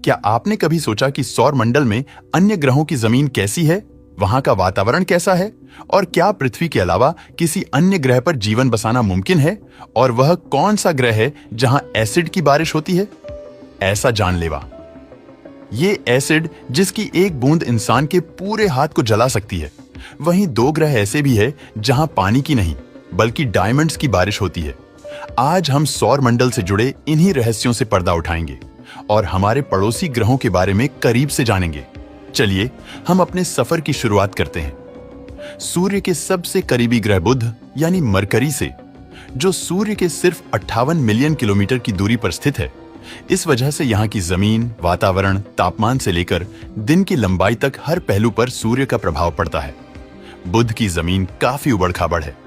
क्या आपने कभी सोचा कि सौर मंडल में अन्य ग्रहों की जमीन कैसी है, वहां का वातावरण कैसा है, और क्या पृथ्वी के अलावा किसी अन्य ग्रह पर जीवन बसाना मुमकिन है, और वह कौन सा ग्रह है जहां एसिड की बारिश होती है? ऐसा जानलेवा। ये एसिड जिसकी एक बूंद इंसान के पूरे हाथ को जला सकती है। वहीं दो ग्रह ऐसे भी है जहां पानी की नहीं बल्कि डायमंड्स की बारिश होती है। आज हम सौर मंडल से जुड़े इन्हीं रहस्यों से पर्दा उठाएंगे और हमारे पड़ोसी ग्रहों के बारे में करीब से जानेंगे। चलिए हम अपने सफर की शुरुआत करते हैं सूर्य के सबसे करीबी ग्रह बुध यानी मरकरी से, जो सूर्य के सिर्फ 58 मिलियन किलोमीटर की दूरी पर स्थित है। इस वजह से यहाँ की जमीन, वातावरण, तापमान से लेकर दिन की लंबाई तक हर पहलू पर सूर्य का प्रभाव पड़ता है। बुध की जमीन काफी उबड़-खाबड़ है।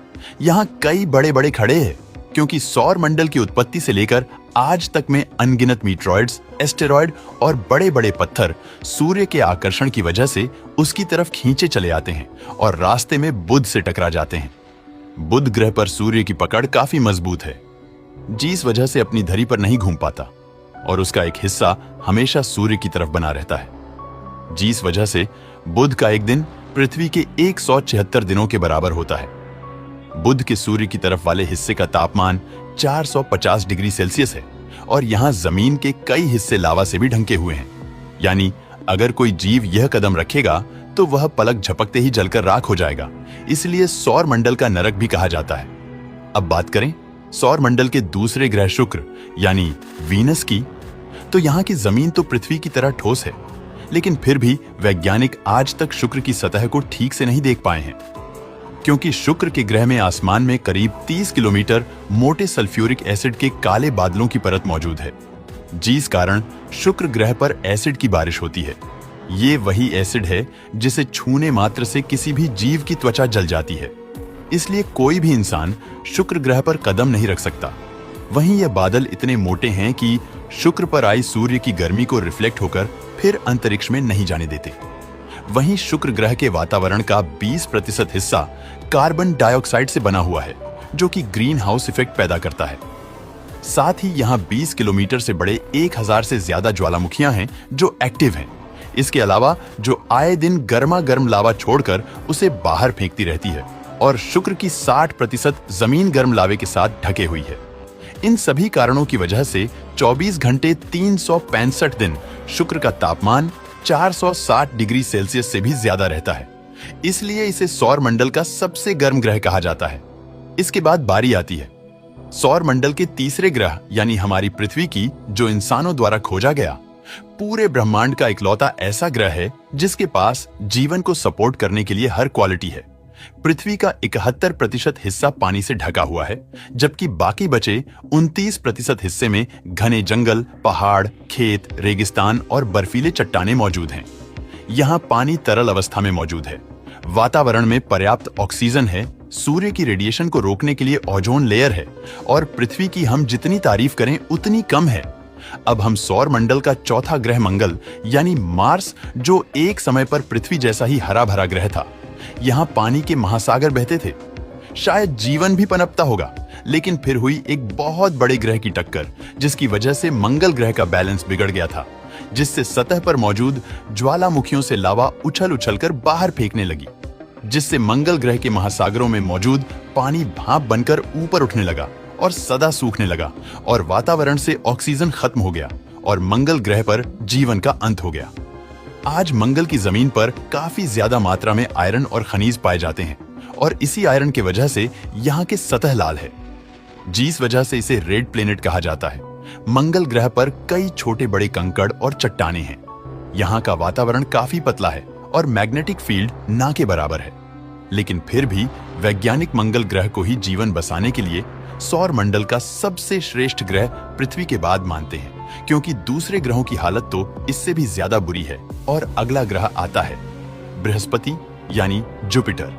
यहाँ कई बड़े-बड़े खड़े हैं क्योंकि सौर मंडल की उत्पत्ति से लेकर आज तक में अनगिनत मीटरॉइड्स, एस्टेरॉयड और बड़े-बड़े पत्थर सूर्य के आकर्षण की वजह से उसकी तरफ खींचे चले आते हैं और रास्ते में बुध से टकरा जाते हैं। बुध ग्रह पर सूर्य की पकड़ काफी मजबूत है, जिस वजह से अपनी धरी पर नहीं घूम पाता और उसका एक हिस्सा हमेशा सूर्य की तरफ बना रहता है। जिस वजह से बुध का एक दिन पृथ्वी के 176 दिनों के बराबर होता है। बुध के सूर्य की तरफ वाले हिस्से का तापमान 450 डिग्री सेल्सियस है और यहाँ जमीन के कई हिस्से लावा से भी ढंके हुए हैं। यानी अगर कोई जीव यह कदम रखेगा तो वह पलक झपकते ही जलकर राख हो जाएगा। इसलिए सौर मंडल का नरक भी कहा जाता है। अब बात करें सौर मंडल के दूसरे ग्रह शुक्र यानी वीनस की, तो यहाँ की जमीन तो पृथ्वी की तरह ठोस है, लेकिन फिर भी वैज्ञानिक आज तक शुक्र की सतह को ठीक से नहीं देख पाए हैं, क्योंकि शुक्र के ग्रह में आसमान में करीब 30 किलोमीटर मोटे सल्फ्यूरिक एसिड के काले बादलों की परत मौजूद है, जिस कारण शुक्र ग्रह पर एसिड की बारिश होती है। ये वही एसिड है जिसे छूने मात्र से किसी भी जीव की त्वचा जल जाती है। इसलिए कोई भी इंसान शुक्र ग्रह पर कदम नहीं रख सकता। वहीं ये बादल इतने मोटे हैं कि शुक्र पर आई सूर्य की गर्मी को रिफ्लेक्ट होकर फिर अंतरिक्ष में नहीं जाने देते। वहीं शुक्र ग्रह के वातावरण का 20% हिस्सा कार्बन डाइऑक्साइड से बना हुआ है, जो कि ग्रीन हाउस इफेक्ट पैदा करता है। साथ ही यहाँ 20 किलोमीटर से बड़े 1000 से ज्यादा ज्वालामुखियां हैं जो एक्टिव हैं। इसके अलावा जो आए दिन गर्मा गर्म लावा छोड़कर उसे बाहर फेंकती रहती है और शुक्र की 60% जमीन गर्म लावे के साथ ढके हुई है। इन सभी कारणों की वजह से 24 घंटे 365 दिन शुक्र का तापमान 460 डिग्री सेल्सियस से भी ज्यादा रहता है। इसलिए इसे सौर मंडल का सबसे गर्म ग्रह कहा जाता है। इसके बाद बारी आती है सौर मंडल के तीसरे ग्रह यानी हमारी पृथ्वी की, जो इंसानों द्वारा खोजा गया पूरे ब्रह्मांड का इकलौता ऐसा ग्रह है जिसके पास जीवन को सपोर्ट करने के लिए हर क्वालिटी है। पृथ्वी का 71% हिस्सा पानी से ढका हुआ है, जबकि बाकी बचे 29% हिस्से में घने जंगल, पहाड़, खेत, रेगिस्तान और बर्फीले चट्टानें मौजूद हैं। यहाँ पानी तरल अवस्था में मौजूद है। वातावरण में पर्याप्त ऑक्सीजन है, सूर्य की रेडिएशन को रोकने के लिए ओजोन लेयर है और पृथ्वी की हम जितनी तारीफ करें उतनी कम है। अब हम सौर मंडल का चौथा ग्रह मंगल यानी मार्स, जो एक समय पर पृथ्वी जैसा ही हरा भरा ग्रह था। यहाँ पानी के महासागर बहते थे। शायद जीवन भी पनपता होगा, लेकिन फिर हुई एक बहुत बड़े ग्रह की टक्कर, जिसकी वजह से मंगल ग्रह का बैलेंस बिगड़ गया था, जिससे सतह पर मौजूद ज्वालामुखियों से लावा उछल उछलकर बाहर फेंकने लगी, जिससे मंगल ग्रह के महासागरों में मौजूद पानी भाप बनकर ऊपर उठने लगा और सदा सूखने लगा और वातावरण से ऑक्सीजन खत्म हो गया और मंगल ग्रह पर जीवन का अंत हो गया। आज मंगल की जमीन पर काफी ज्यादा मात्रा में आयरन और खनिज पाए जाते हैं और इसी आयरन की वजह से यहाँ की सतह लाल है, जिस वजह से इसे रेड प्लेनेट कहा जाता है। मंगल ग्रह पर कई छोटे बड़े कंकड़ और चट्टानें हैं। यहाँ का वातावरण काफी पतला है और मैग्नेटिक फील्ड ना के बराबर है, लेकिन फिर भी वैज्ञानिक मंगल ग्रह को ही जीवन बसाने के लिए सौर मंडल का सबसे श्रेष्ठ ग्रह पृथ्वी के बाद मानते हैं, क्योंकि दूसरे ग्रहों की हालत तो इससे भी ज्यादा बुरी है। और अगला ग्रह आता है बृहस्पति यानी जुपिटर।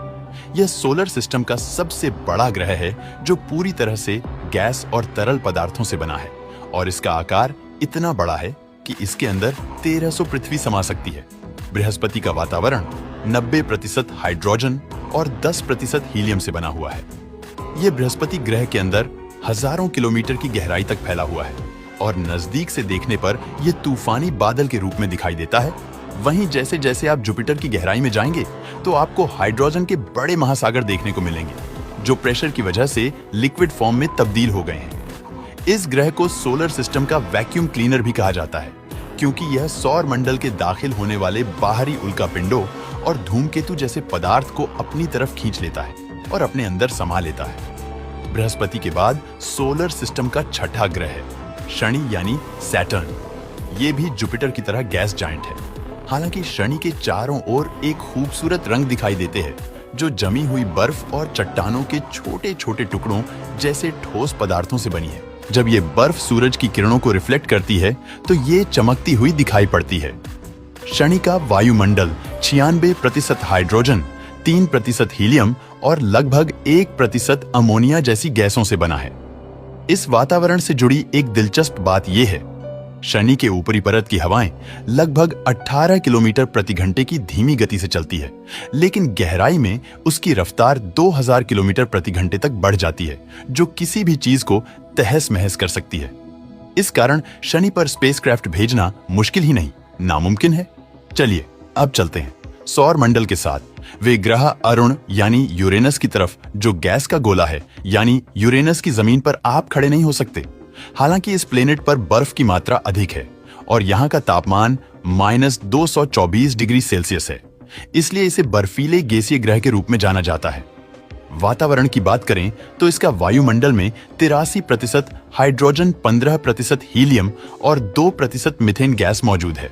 यह सोलर सिस्टम का सबसे बड़ा ग्रह है, जो पूरी तरह से गैस और तरल पदार्थों से बना है और इसका आकार इतना बड़ा है कि इसके अंदर 1300 पृथ्वी समा सकती है। बृहस्पति का वातावरण 90% हाइड्रोजन और 10% हीलियम से बना हुआ है। यह बृहस्पति ग्रह के अंदर हजारों किलोमीटर की गहराई तक फैला हुआ है और नजदीक से देखने पर यह तूफानी बादल के रूप में दिखाई देता है। वहीं जैसे जैसे आप जुपिटर की गहराई में जाएंगे तो आपको हाइड्रोजन के बड़े महासागर देखने को मिलेंगे, जो प्रेशर की वजह से लिक्विड फॉर्म में तब्दील हो गए हैं। इस ग्रह को सोलर सिस्टम का वैक्यूम क्लीनर भी कहा जाता है, क्योंकि यह सौर मंडल के दाखिल होने वाले बाहरी उल्कापिंडों और धूमकेतु जैसे पदार्थ को अपनी तरफ खींच लेता है और अपने अंदर समा लेता है। बृहस्पति के बाद सोलर सिस्टम का छठा ग्रह है शनि यानी सैटर्न। ये भी जुपिटर की तरह गैस जायंट है। हालांकि शनि के चारों ओर एक खूबसूरत रंग दिखाई देते हैं, जो जमी हुई बर्फ और चट्टानों के छोटे छोटे टुकड़ों जैसे ठोस पदार्थों से बनी है। जब ये बर्फ सूरज की किरणों को रिफ्लेक्ट करती है तो ये चमकती हुई दिखाई पड़ती है। शनि का वायुमंडल 96% हाइड्रोजन, 3% हीलियम और लगभग 1% अमोनिया जैसी गैसों से बना है। इस वातावरण से जुड़ी एक दिलचस्प बात यह है, शनि के ऊपरी परत की हवाएं लगभग 18 किलोमीटर प्रति घंटे की धीमी गति से चलती है, लेकिन गहराई में उसकी रफ्तार 2000 किलोमीटर प्रति घंटे तक बढ़ जाती है, जो किसी भी चीज को तहस महस कर सकती है। इस कारण शनि पर स्पेसक्राफ्ट भेजना मुश्किल ही नहीं, नामुमकिन है। चलिए अब चलते हैं सौर मंडल के साथ वे ग्रह अरुण यानी यूरेनस की तरफ, जो गैस का गोला है, यानी यूरेनस की जमीन पर आप खड़े नहीं हो सकते। हालांकि इस प्लेनेट पर बर्फ की मात्रा अधिक है और यहाँ का तापमान -224 डिग्री सेल्सियस है, इसलिए इसे बर्फीले गैसीय ग्रह के रूप में जाना जाता है। वातावरण की बात करें तो इसका वायुमंडल में 83% हाइड्रोजन, 15% हीलियम और 2% मीथेन गैस मौजूद है।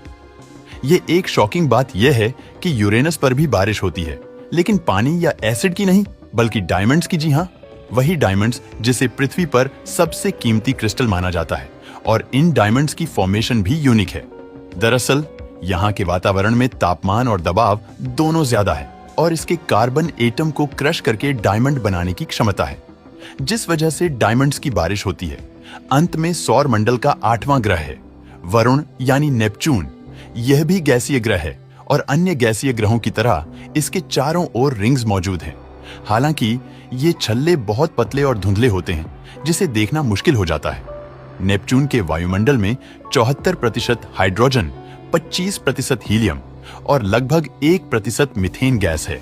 ये एक शॉकिंग बात यह है कि यूरेनस पर भी बारिश होती है, लेकिन पानी या एसिड की नहीं, बल्कि डायमंड्स की। जी हाँ, वही डायमंड्स जिसे पृथ्वी पर सबसे कीमती क्रिस्टल माना जाता है, और इन डायमंड्स की फॉर्मेशन भी यूनिक है। दरअसल यहाँ के वातावरण में तापमान और दबाव दोनों ज्यादा है और इसके कार्बन एटम को क्रश करके डायमंड बनाने की क्षमता है, जिस वजह से डायमंड्स की बारिश होती है। अंत में सौर मंडल का 8वां ग्रह है वरुण यानी नेपच्यून। यह भी गैसीय ग्रह है और अन्य गैसीय ग्रहों की तरह इसके चारों ओर रिंग्स मौजूद हैं। हालांकि ये छल्ले बहुत पतले और धुंधले होते हैं, जिसे देखना मुश्किल हो जाता है। नेपच्यून के वायुमंडल में 74% हाइड्रोजन, 25% हीलियम और लगभग 1% मीथेन गैस है।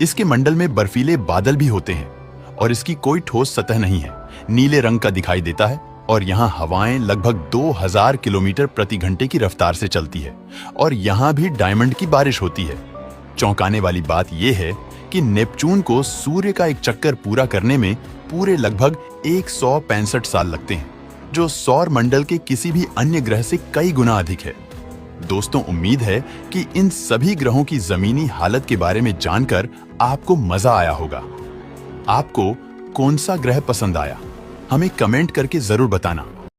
इसके मंडल में बर्फीले बादल भी होते हैं और इसकी कोई ठोस सतह नहीं है, नीले रंग का दिखाई देता है और यहाँ हवाएं लगभग 2000 किलोमीटर प्रति घंटे की रफ्तार से चलती है और यहाँ भी डायमंड की बारिश होती है। चौंकाने वाली बात यह है कि नेपच्यून को सूर्य का एक चक्कर पूरा करने में पूरे लगभग 165 साल लगते हैं, जो सौर मंडल के किसी भी अन्य ग्रह से कई गुना अधिक है। दोस्तों, उम्मीद है कि इन सभी ग्रहों की जमीनी हालत के बारे में जानकर आपको मजा आया होगा। आपको कौन सा ग्रह पसंद आया, हमें कमेंट करके जरूर बताना।